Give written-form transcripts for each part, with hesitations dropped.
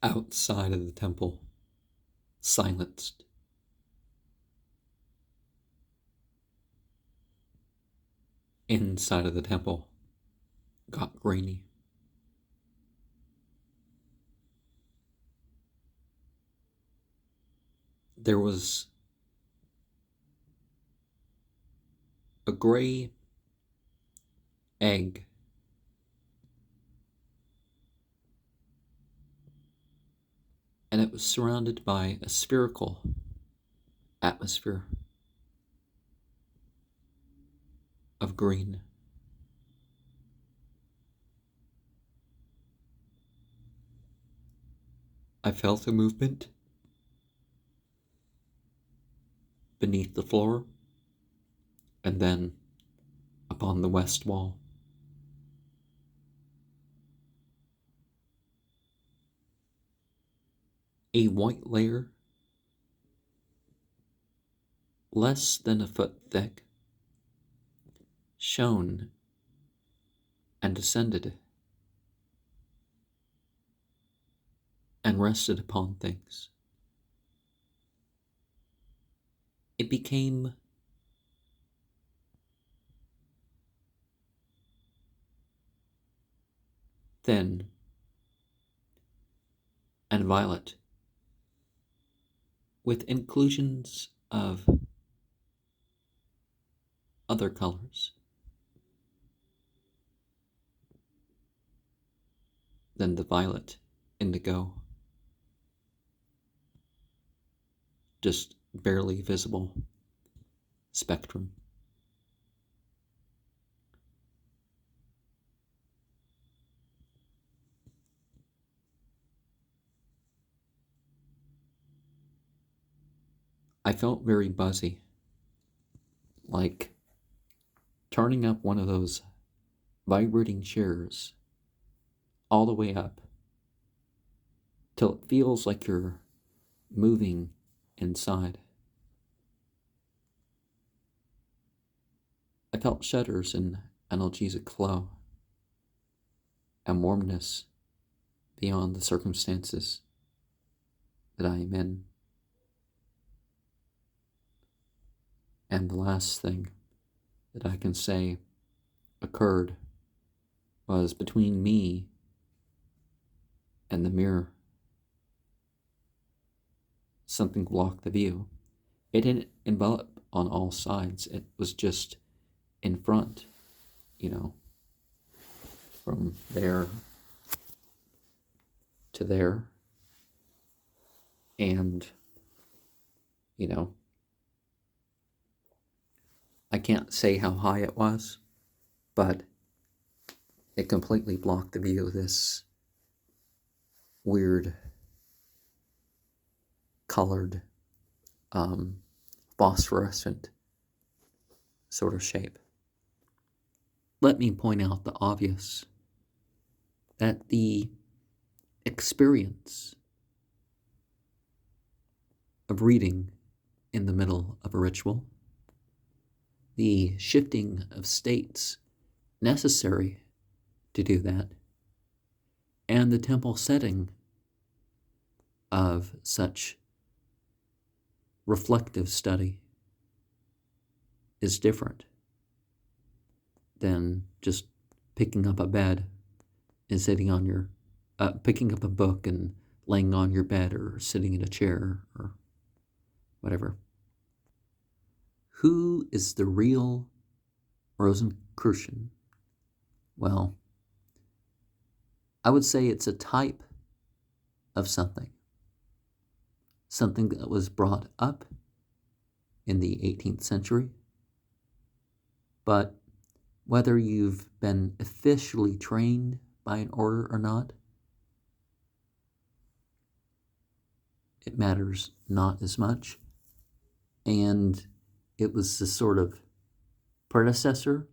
Outside of the temple, silenced. Inside of the temple, got grainy. There was a gray egg and it was surrounded by a spherical atmosphere of green. I felt a movement beneath the floor and then upon the west wall. A white layer, less than a foot thick, shone and descended and rested upon things. It became thin and violet, with inclusions of other colors than the violet indigo, just barely visible spectrum. I felt very buzzy, like turning up one of those vibrating chairs all the way up till it feels like you're moving inside. I felt shudders in analgesic flow and warmness beyond the circumstances that I am in. And the last thing that I can say occurred was between me and the mirror. Something blocked the view. It didn't envelop on all sides. It was just in front, from there to there. And, I can't say how high it was, but it completely blocked the view of this weird colored, phosphorescent sort of shape. Let me point out the obvious, that the experience of reading in the middle of a ritual, the shifting of states necessary to do that, and the temple setting of such reflective study is different than just picking up a bed and sitting on your, picking up a book and laying on your bed or sitting in a chair or whatever. Who is the real Rosicrucian? Well, I would say it's a type of something that was brought up in the 18th century, but whether you've been officially trained by an order or not, it matters not as much. And it was the sort of predecessor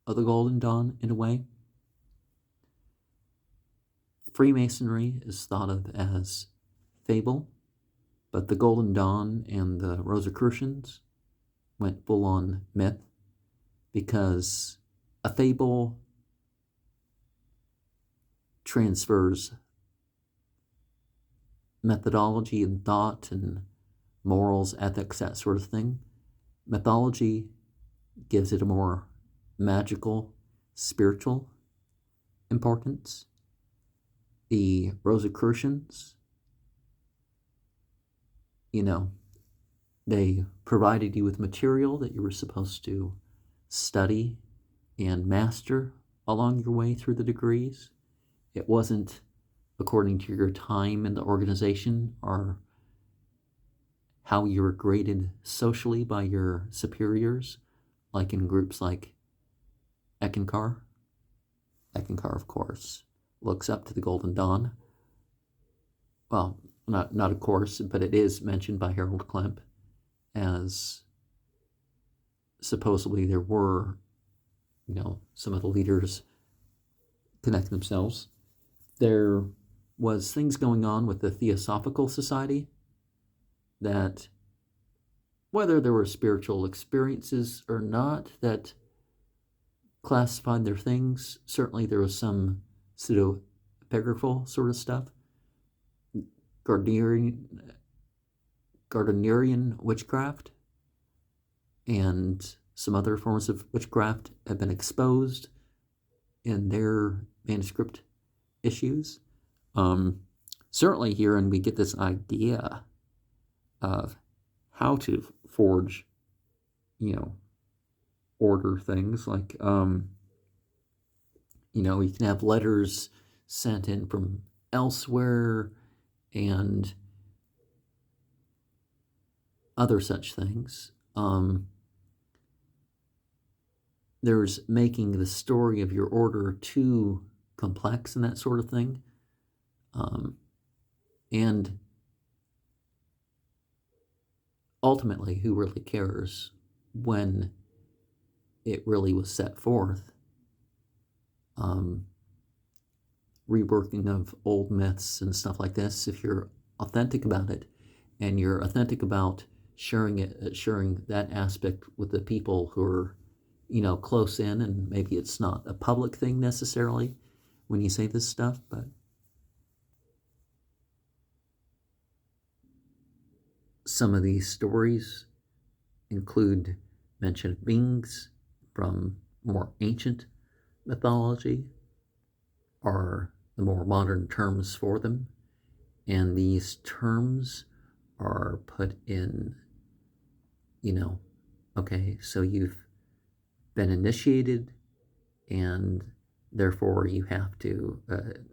of the Golden Dawn in a way. Freemasonry is thought of as fable, but the Golden Dawn and the Rosicrucians went full-on myth, because a fable transfers methodology and thought and morals, ethics, that sort of thing. Mythology gives it a more magical, spiritual importance. The Rosicrucians, they provided you with material that you were supposed to study and master along your way through the degrees. It wasn't according to your time in the organization or how you were graded socially by your superiors, like in groups like Eckankar. Eckankar, of course, looks up to the Golden Dawn. Well, not of course, but it is mentioned by Harold Klemp as supposedly there were, some of the leaders connect themselves. There was things going on with the Theosophical Society that, whether there were spiritual experiences or not that classified their things, certainly there was some pseudo-epigraphal sort of stuff. Gardnerian witchcraft and some other forms of witchcraft have been exposed in their manuscript issues. Certainly here, and we get this idea of how to forge, order things like, you can have letters sent in from elsewhere and other such things. There's making the story of your order too complex and that sort of thing. And ultimately, who really cares when it really was set forth? Reworking of old myths and stuff like this, if you're authentic about it and you're authentic about sharing that aspect with the people who are, close in, and maybe it's not a public thing necessarily when you say this stuff, but some of these stories include mention of beings from more ancient mythology or the more modern terms for them, and these terms are put in, okay, so you've been initiated and therefore you have to,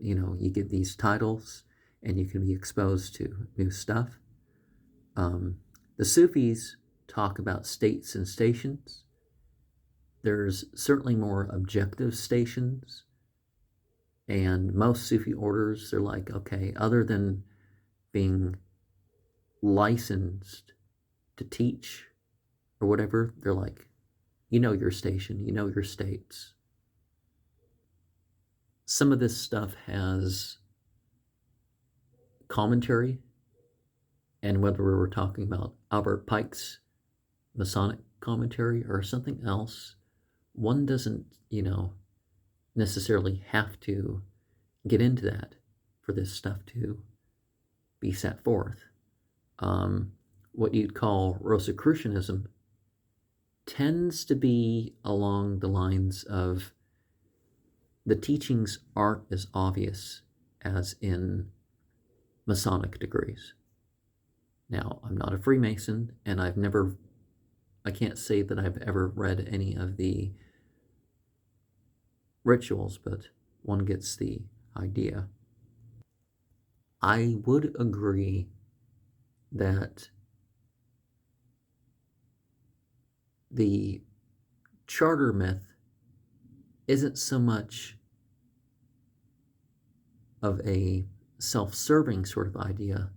you get these titles and you can be exposed to new stuff. The Sufis talk about states and stations. There's certainly more objective stations, and most Sufi orders, they're like, okay, other than being licensed to teach or whatever, they're like, your station, your states. Some of this stuff has commentary, and whether we were talking about Albert Pike's Masonic commentary or something else, one doesn't, necessarily have to get into that for this stuff to be set forth. What you'd call Rosicrucianism tends to be along the lines of the teachings aren't as obvious as in Masonic degrees. Now, I'm not a Freemason, and I can't say that I've ever read any of the rituals, but one gets the idea. I would agree that the charter myth isn't so much of a self-serving sort of idea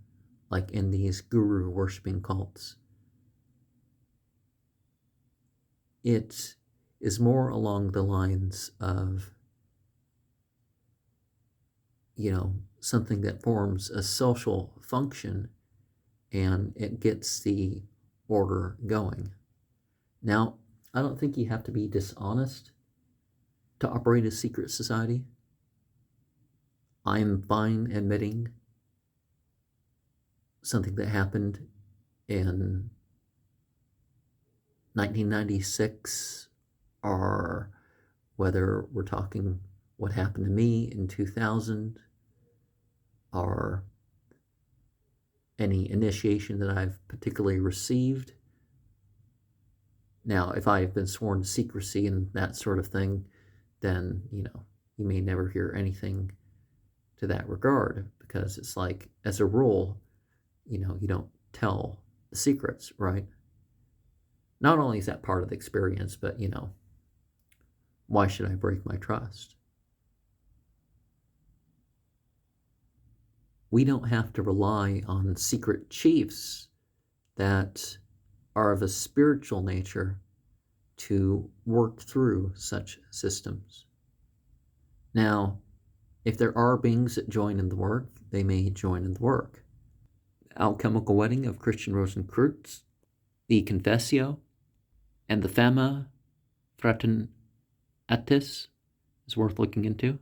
like in these guru worshipping cults. It is more along the lines of, something that forms a social function and it gets the order going. Now, I don't think you have to be dishonest to operate a secret society. I'm fine admitting something that happened in 1996, or whether we're talking what happened to me in 2000, or any initiation that I've particularly received. Now, if I have been sworn to secrecy and that sort of thing, then, you may never hear anything to that regard, because it's like, as a rule, you don't tell the secrets, right? Not only is that part of the experience, but, why should I break my trust? We don't have to rely on secret chiefs that are of a spiritual nature to work through such systems. Now, if there are beings that join in the work, they may join in the work. The Alchemical Wedding of Christian Rosenkreutz, the Confessio, and the Fama Fraternatis is worth looking into.